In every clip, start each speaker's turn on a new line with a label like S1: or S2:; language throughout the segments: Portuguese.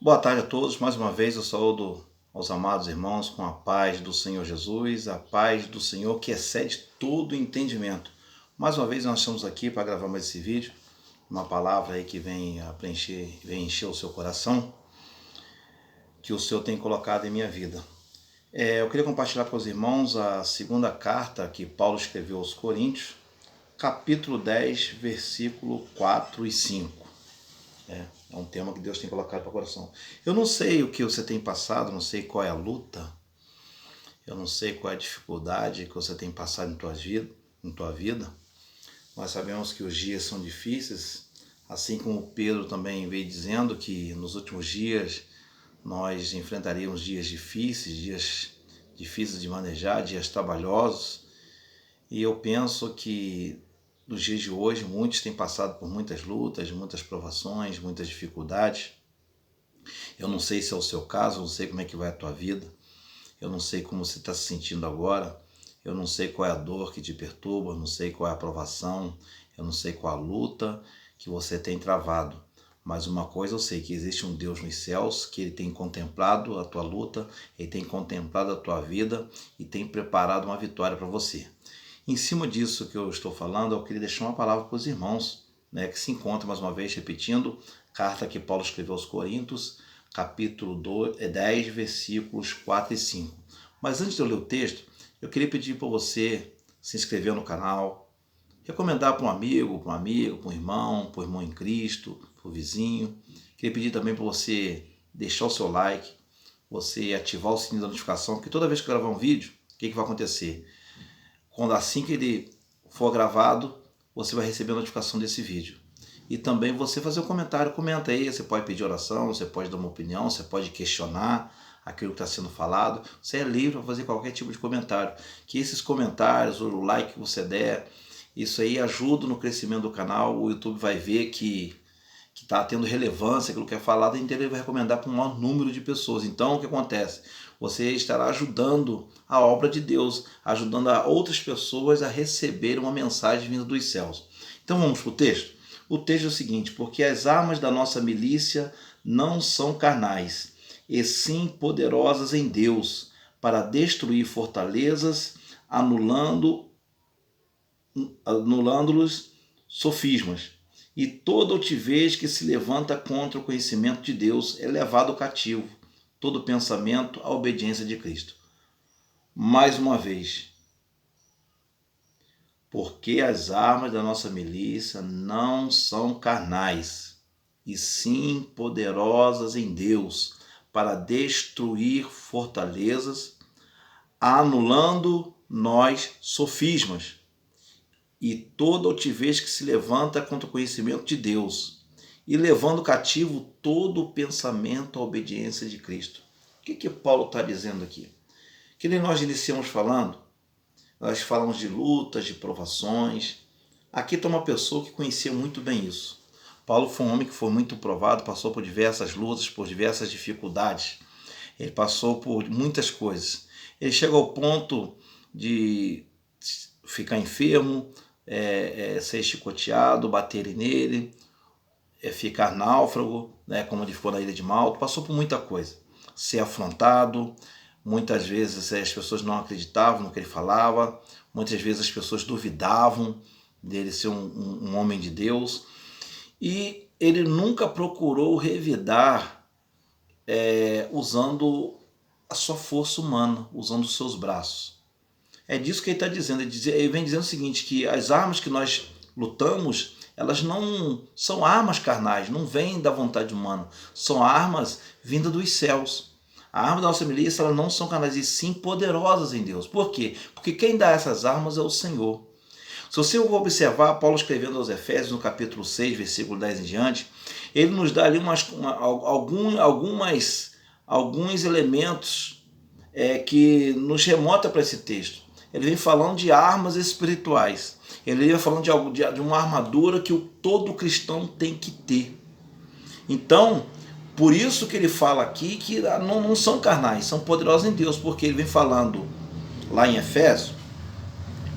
S1: Boa tarde a todos. Mais uma vez eu saúdo aos amados irmãos com a paz do Senhor Jesus, a paz do Senhor que excede todo entendimento. Mais uma vez nós estamos aqui para gravar mais esse vídeo, uma palavra aí que vem a preencher, vem encher o seu coração, que o Senhor tem colocado em minha vida. Eu queria compartilhar com os irmãos a segunda carta que Paulo escreveu aos Coríntios, capítulo 10, versículo 4 e 5. É um tema que Deus tem colocado para o coração. Eu não sei o que você tem passado, não sei qual é a luta, eu não sei qual é a dificuldade que você tem passado em tua vida. Nós sabemos que os dias são difíceis, assim como Pedro também veio dizendo que nos últimos dias nós enfrentaríamos dias difíceis de manejar, dias trabalhosos. E eu penso que nos dias de hoje, muitos têm passado por muitas lutas, muitas provações, muitas dificuldades. Eu não sei se é o seu caso, eu não sei como é que vai a tua vida, eu não sei como você está se sentindo agora, eu não sei qual é a dor que te perturba, eu não sei qual é a provação, eu não sei qual a luta que você tem travado. Mas uma coisa eu sei, que existe um Deus nos céus, que Ele tem contemplado a tua luta, Ele tem contemplado a tua vida e tem preparado uma vitória para você. Em cima disso que eu estou falando, eu queria deixar uma palavra para os irmãos, que se encontra, mais uma vez, repetindo, carta que Paulo escreveu aos Coríntios, capítulo 10, versículos 4 e 5. Mas antes de eu ler o texto, eu queria pedir para você se inscrever no canal, recomendar para um amigo, para um irmão em Cristo, para o vizinho. Queria pedir também para você deixar o seu like, você ativar o sininho da notificação, porque toda vez que eu gravar um vídeo, o que vai acontecer? Assim que ele for gravado, você vai receber a notificação desse vídeo. E também você fazer um comentário, comenta aí, você pode pedir oração, você pode dar uma opinião, você pode questionar aquilo que está sendo falado. Você é livre para fazer qualquer tipo de comentário. Que esses comentários, o like que você der, isso aí ajuda no crescimento do canal. O YouTube vai ver que está tendo relevância aquilo que é falado, e ele vai recomendar para um maior número de pessoas. Então, o que acontece? Você estará ajudando a obra de Deus, ajudando a outras pessoas a receber uma mensagem vinda dos céus. Então vamos para o texto? O texto é o seguinte: porque as armas da nossa milícia não são carnais, e sim poderosas em Deus, para destruir fortalezas, anulando-los sofismas. E toda altivez que se levanta contra o conhecimento de Deus é levado cativo, todo pensamento à obediência de Cristo. Mais uma vez, porque as armas da nossa milícia não são carnais, e sim poderosas em Deus, para destruir fortalezas, anulando nós sofismas, e toda altivez que se levanta contra o conhecimento de Deus, e levando cativo todo o pensamento à obediência de Cristo. O que Paulo está dizendo aqui? Que nem nós iniciamos falando, nós falamos de lutas, de provações. Aqui está uma pessoa que conhecia muito bem isso. Paulo foi um homem que foi muito provado, passou por diversas lutas, por diversas dificuldades. Ele passou por muitas coisas. Ele chega ao ponto de ficar enfermo, ser chicoteado, baterem nele, ficar náufrago, como ele ficou na ilha de Malta. Passou por muita coisa. Ser afrontado, muitas vezes as pessoas não acreditavam no que ele falava, muitas vezes as pessoas duvidavam dele ser um homem de Deus, e ele nunca procurou revidar usando a sua força humana, usando os seus braços. É disso que ele está dizendo. Ele vem dizendo o seguinte, que as armas que nós lutamos, elas não são armas carnais, não vêm da vontade humana, são armas vindas dos céus. A arma da nossa milícia, elas não são carnais, e sim poderosas em Deus. Por quê? Porque quem dá essas armas é o Senhor. Se você observar, Paulo escrevendo aos Efésios, no capítulo 6, versículo 10 em diante, ele nos dá ali alguns elementos que nos remota para esse texto. Ele vem falando de armas espirituais. Ele vem falando de uma armadura que todo cristão tem que ter. Então, por isso que ele fala aqui que não são carnais, são poderosos em Deus, porque ele vem falando lá em Efésios,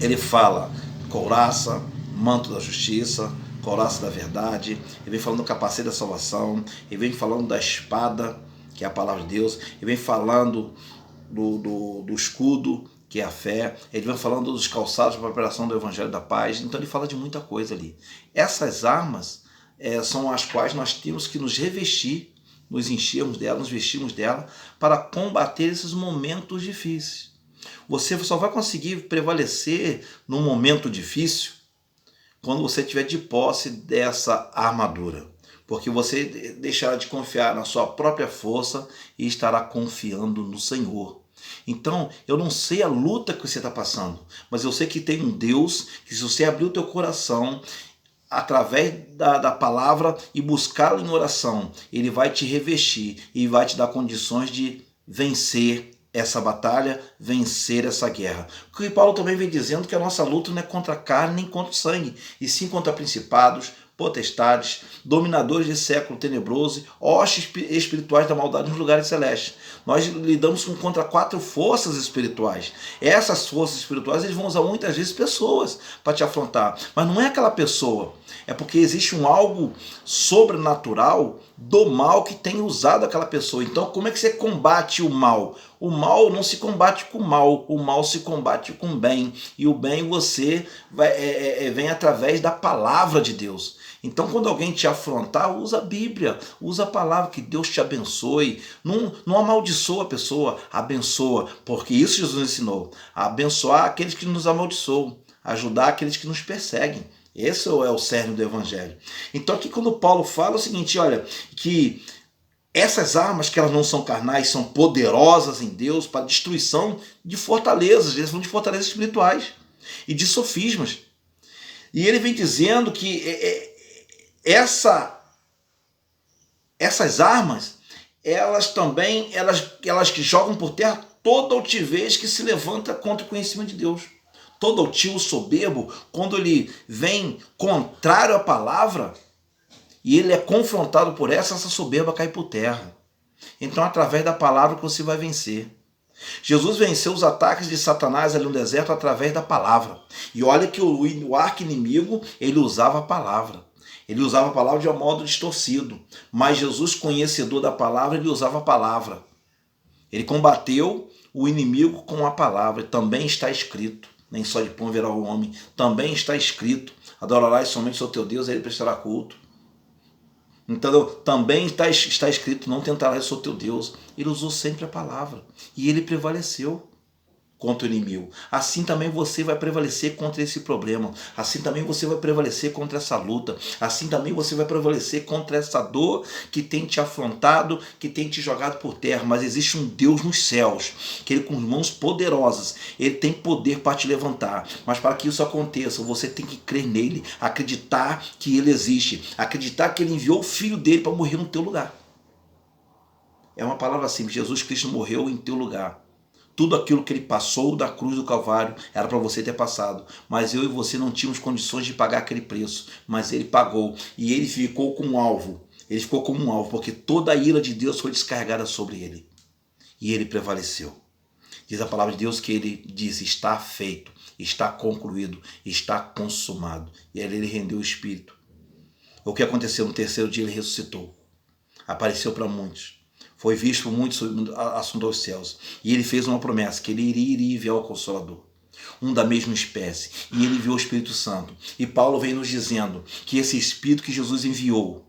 S1: ele fala couraça, manto da justiça, couraça da verdade, ele vem falando do capacete da salvação, ele vem falando da espada, que é a palavra de Deus, ele vem falando do escudo, que é a fé, ele vem falando dos calçados para a preparação do evangelho da paz, então ele fala de muita coisa ali. Essas armas são as quais nós temos que nos revestir, nos enchermos dela, nos vestirmos dela, para combater esses momentos difíceis. Você só vai conseguir prevalecer num momento difícil quando você tiver de posse dessa armadura, porque você deixará de confiar na sua própria força e estará confiando no Senhor. Então, eu não sei a luta que você está passando, mas eu sei que tem um Deus que, se você abrir o teu coração através da palavra e buscá-lo em oração, ele vai te revestir e vai te dar condições de vencer essa batalha, vencer essa guerra. Porque Paulo também vem dizendo que a nossa luta não é contra a carne nem contra o sangue, e sim contra principados, potestades, dominadores desse século tenebroso, hostes espirituais da maldade nos lugares celestes. Nós lidamos contra 4 forças espirituais. Essas forças espirituais, eles vão usar muitas vezes pessoas para te afrontar, mas não é aquela pessoa, é porque existe algo sobrenatural do mal que tem usado aquela pessoa. Então, como é que você combate o mal? O mal não se combate com mal, o mal se combate com o bem, e o bem você vem através da palavra de Deus. Então, quando alguém te afrontar, usa a Bíblia, usa a palavra, que Deus te abençoe. Não amaldiçoa a pessoa, abençoa, porque isso Jesus ensinou, a abençoar aqueles que nos amaldiçoam, ajudar aqueles que nos perseguem. Esse é o cerne do Evangelho. Então aqui quando Paulo fala o seguinte, olha, que essas armas, que elas não são carnais, são poderosas em Deus para destruição de fortalezas, eles são de fortalezas espirituais e de sofismas. E ele vem dizendo que essas armas, elas também, elas que jogam por terra toda altivez que se levanta contra o conhecimento de Deus. Todo altivo soberbo, quando ele vem contrário à palavra e ele é confrontado por essa soberba cai por terra. Então, através da palavra que você vai vencer. Jesus venceu os ataques de Satanás ali no deserto através da palavra. E olha que o arqui-inimigo, ele usava a palavra. Ele usava a palavra de um modo distorcido. Mas Jesus, conhecedor da palavra, ele usava a palavra. Ele combateu o inimigo com a palavra. Também está escrito. Nem só de pão verá o homem. Também está escrito. Adorarás somente o teu Deus, e ele prestará culto. Então, também está escrito, não tentarás o teu Deus. Ele usou sempre a palavra. E ele prevaleceu contra o inimigo. Assim também você vai prevalecer contra esse problema. Assim também você vai prevalecer contra essa luta. Assim também você vai prevalecer contra essa dor que tem te afrontado, que tem te jogado por terra. Mas existe um Deus nos céus, que ele com mãos poderosas, ele tem poder para te levantar. Mas para que isso aconteça, você tem que crer nele, acreditar que ele existe, acreditar que ele enviou o filho dele para morrer no teu lugar. É uma palavra simples, Jesus Cristo morreu em teu lugar. Tudo aquilo que ele passou da cruz do Calvário era para você ter passado. Mas eu e você não tínhamos condições de pagar aquele preço. Mas ele pagou. E ele ficou como um alvo. Ele ficou como um alvo, porque toda a ira de Deus foi descarregada sobre ele. E ele prevaleceu. Diz a palavra de Deus que ele diz, está feito, está concluído, está consumado. E aí ele rendeu o Espírito. O que aconteceu no terceiro dia? Ele ressuscitou. Apareceu para muitos. Foi visto por muitos, assunto aos céus. E ele fez uma promessa, que ele iria enviar o Consolador, um da mesma espécie. E ele enviou o Espírito Santo. E Paulo vem nos dizendo que esse Espírito que Jesus enviou,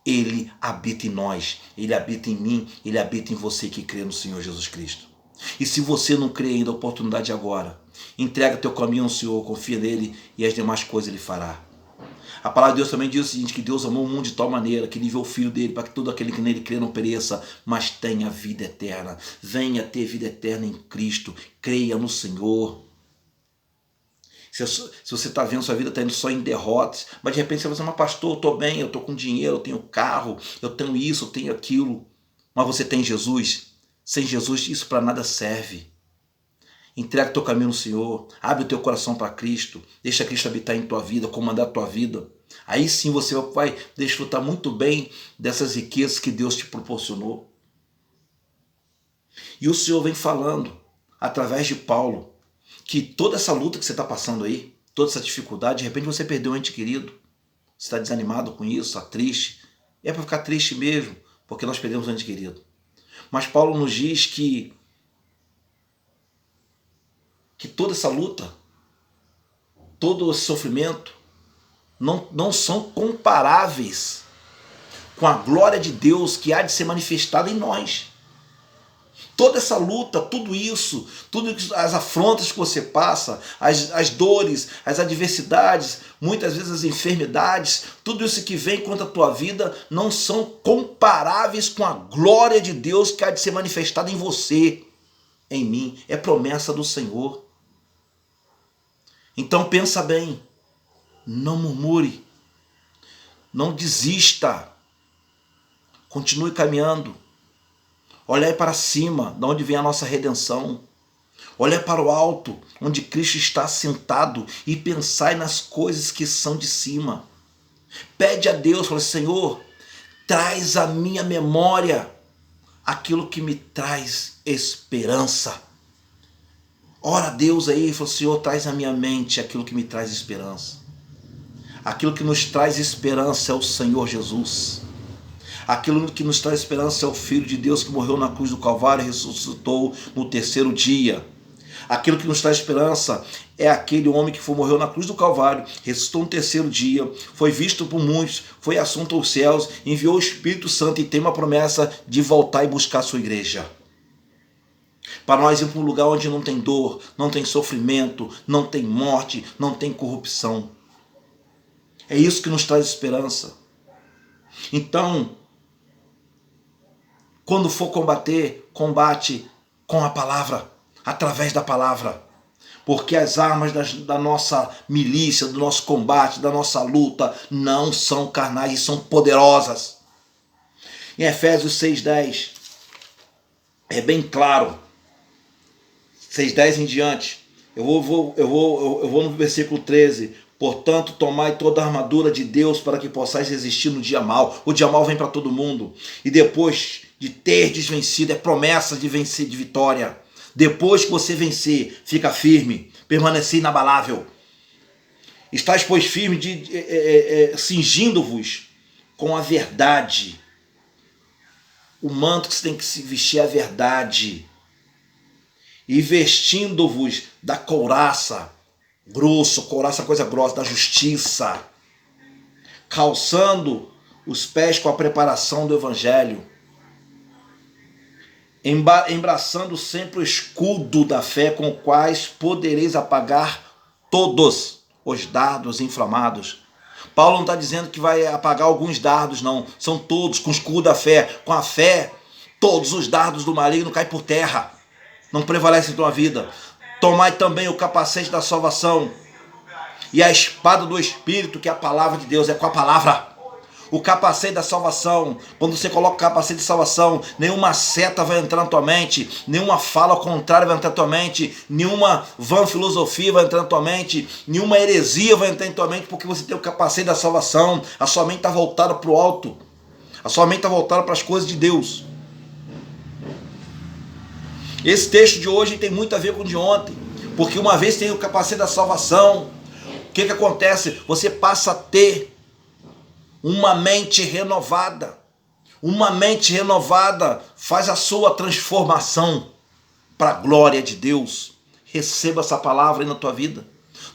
S1: ele habita em nós, ele habita em mim, ele habita em você que crê no Senhor Jesus Cristo. E se você não crê ainda, a oportunidade agora. Entrega teu caminho ao Senhor, confia nele e as demais coisas ele fará. A palavra de Deus também diz o seguinte, que Deus amou o mundo de tal maneira que ele enviou o Filho dele para que todo aquele que nele crê não pereça, mas tenha vida eterna. Venha ter vida eterna em Cristo. Creia no Senhor. Se você está vendo sua vida está indo só em derrotas, mas de repente você vai dizer, mas pastor, eu estou bem, eu estou com dinheiro, eu tenho carro, eu tenho isso, eu tenho aquilo. Mas você tem Jesus? Sem Jesus isso para nada serve. Entrega o teu caminho no Senhor, abre o teu coração para Cristo, deixa Cristo habitar em tua vida, comandar a tua vida. Aí sim você vai desfrutar muito bem dessas riquezas que Deus te proporcionou. E o Senhor vem falando, através de Paulo, que toda essa luta que você está passando aí, toda essa dificuldade, de repente você perdeu um ente querido, você está desanimado com isso, está triste, é para ficar triste mesmo, porque nós perdemos um ente querido. Mas Paulo nos diz que toda essa luta, todo esse sofrimento não são comparáveis com a glória de Deus que há de ser manifestada em nós. Toda essa luta, tudo isso, as afrontas que você passa, as dores, as adversidades, muitas vezes as enfermidades, tudo isso que vem contra a tua vida não são comparáveis com a glória de Deus que há de ser manifestada em você, em mim. É promessa do Senhor. Então pensa bem, não murmure, não desista, continue caminhando. Olhai para cima, de onde vem a nossa redenção. Olhai para o alto, onde Cristo está sentado, e pensai nas coisas que são de cima. Pede a Deus, fala: Senhor, traz à minha memória aquilo que me traz esperança. Ora a Deus aí, fala: Senhor, traz à minha mente aquilo que me traz esperança. Aquilo que nos traz esperança é o Senhor Jesus. Aquilo que nos traz esperança é o Filho de Deus que morreu na cruz do Calvário e ressuscitou no terceiro dia. Aquilo que nos traz esperança é aquele homem que morreu na cruz do Calvário, ressuscitou no terceiro dia, foi visto por muitos, foi assunto aos céus, enviou o Espírito Santo e tem uma promessa de voltar e buscar a sua igreja. Para nós ir para um lugar onde não tem dor, não tem sofrimento, não tem morte, não tem corrupção. É isso que nos traz esperança. Então, quando for combater, combate com a palavra, através da palavra. Porque as armas da nossa milícia, do nosso combate, da nossa luta, não são carnais e são poderosas. Em Efésios 6:10, é bem claro. 6:10 em diante. Eu vou no versículo 13. Portanto, tomai toda a armadura de Deus para que possais resistir no dia mau. O dia mau vem para todo mundo. E depois de ter desvencido, é promessa de vencer, de vitória. Depois que você vencer, fica firme, permanecer inabalável. Estais, pois, firme, cingindo-vos com a verdade. O manto que você tem que se vestir é a verdade. E vestindo-vos da couraça, couraça coisa grossa, da justiça. Calçando os pés com a preparação do evangelho. Embraçando sempre o escudo da fé, com o quais podereis apagar todos os dardos inflamados. Paulo não está dizendo que vai apagar alguns dardos, não. São todos, com o escudo da fé. Com a fé, todos os dardos do maligno caem por terra. Não prevalece em tua vida. Tomai também o capacete da salvação e a espada do Espírito, que é a palavra de Deus. É com a palavra. O capacete da salvação, quando você coloca o capacete de salvação, nenhuma seta vai entrar na tua mente, nenhuma fala ao contrário vai entrar na tua mente, nenhuma vã filosofia vai entrar na tua mente, nenhuma heresia vai entrar na tua mente, porque você tem o capacete da salvação. A sua mente está voltada para o alto, a sua mente está voltada para as coisas de Deus. Esse texto de hoje tem muito a ver com o de ontem, porque uma vez tem o capacete da salvação, o que acontece? Você passa a ter uma mente renovada. Uma mente renovada faz a sua transformação para a glória de Deus. Receba essa palavra aí na tua vida.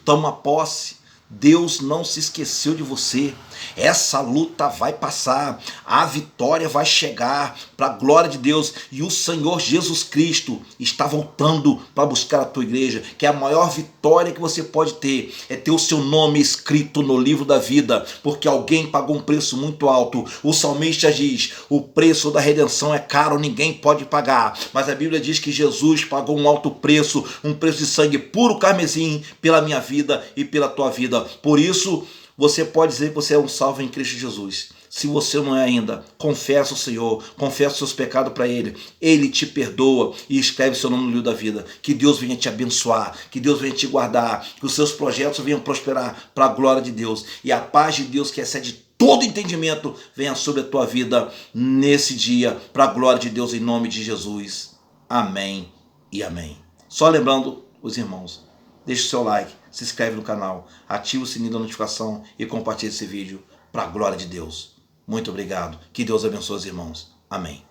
S1: Toma posse. Deus não se esqueceu de você. Essa luta vai passar, a vitória vai chegar para a glória de Deus, e o Senhor Jesus Cristo está voltando para buscar a tua igreja, que é a maior vitória que você pode ter, é ter o seu nome escrito no livro da vida, porque alguém pagou um preço muito alto. O salmista diz: o preço da redenção é caro, ninguém pode pagar, mas a Bíblia diz que Jesus pagou um alto preço, um preço de sangue puro carmesim pela minha vida e pela tua vida. Por isso, você pode dizer que você é um salvo em Cristo Jesus. Se você não é ainda, confessa o Senhor, confessa os seus pecados para Ele. Ele te perdoa e escreve seu nome no livro da vida. Que Deus venha te abençoar, que Deus venha te guardar, que os seus projetos venham prosperar para a glória de Deus. E a paz de Deus, que excede todo entendimento, venha sobre a tua vida nesse dia, para a glória de Deus, em nome de Jesus. Amém e amém. Só lembrando os irmãos, deixe o seu like, se inscreve no canal, ativa o sininho da notificação e compartilhe esse vídeo para a glória de Deus. Muito obrigado. Que Deus abençoe os irmãos. Amém.